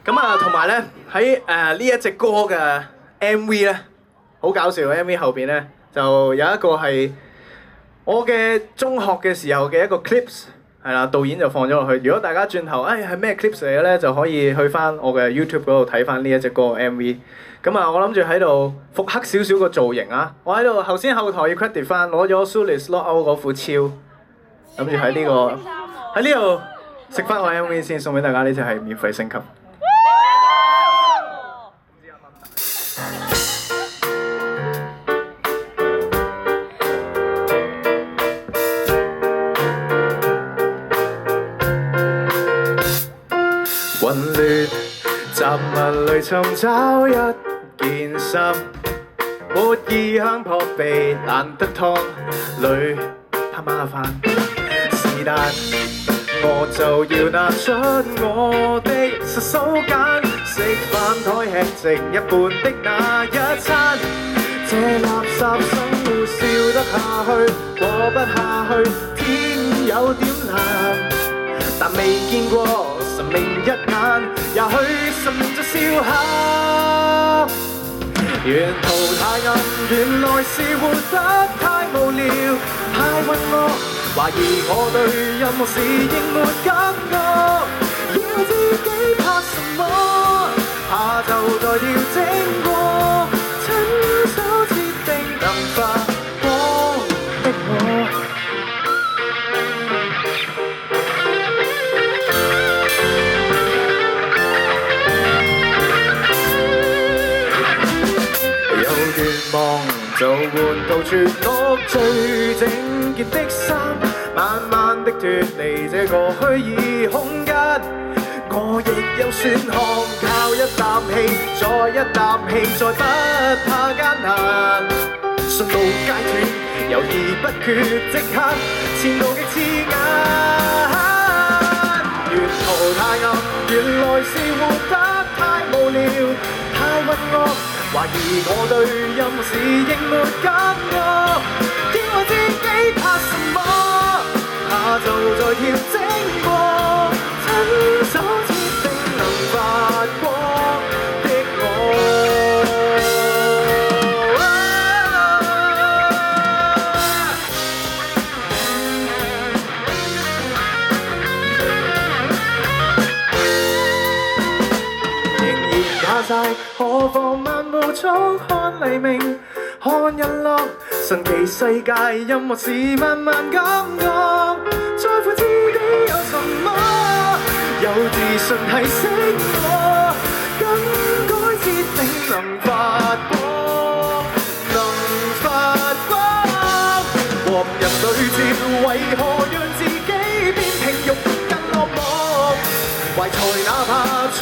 咁啊，同埋咧喺呢一隻歌嘅 MV 咧，好搞笑嘅 MV 後邊咧就有一個係我嘅中學嘅時候嘅一個 clips， 係啦，導演就放咗落去。如果大家轉頭係咩 clips 嚟嘅咧，就可以去翻我嘅 YouTube 嗰度睇翻呢一隻歌嘅 MV。咁啊，我諗住喺度復刻少少個造型啊！我喺度後先後台要 credit 翻，攞咗 Sulis Lockout 嗰副超，諗住喺呢個喺呢度食翻個 MV 先，送俾大家。呢隻係免費升級。混亂雜物裏尋找一件衫，沒意向撲鼻，難得湯裏怕麻煩。是但我就要拿出我的實手揀，食飯台吃剩一半的那一餐。這垃圾生活笑得下去，過不下去，天有點藍。但未見過神明一眼，也許神明在笑下。沿途太暗，原來是活得太無聊，太混惡，懷疑我對任何事應沒感覺，以為自己怕什麼，怕就再調整過，親手設定能發光的我。就換到全屋最整潔的衫，慢慢的脫離這個虛擬空間。我亦有選項，靠一啖氣，再一啖氣，再不怕艱難。順路階段，猶豫不決，即刻前路極刺眼。沿途太暗，原來是活得太無聊，太混惡。懷疑我對任何事應沒感覺，因為自己怕什麼，怕就再調整過，親手設定能發光的我。仍然假晒，何妨漫步早看黎明，看日落，神奇世界，任何事慢慢感覺，在乎自己有什麼，有自信提醒我，更改設定能發光，能發光。和人對接，為何讓自己變平庸更落寞？懷才哪怕從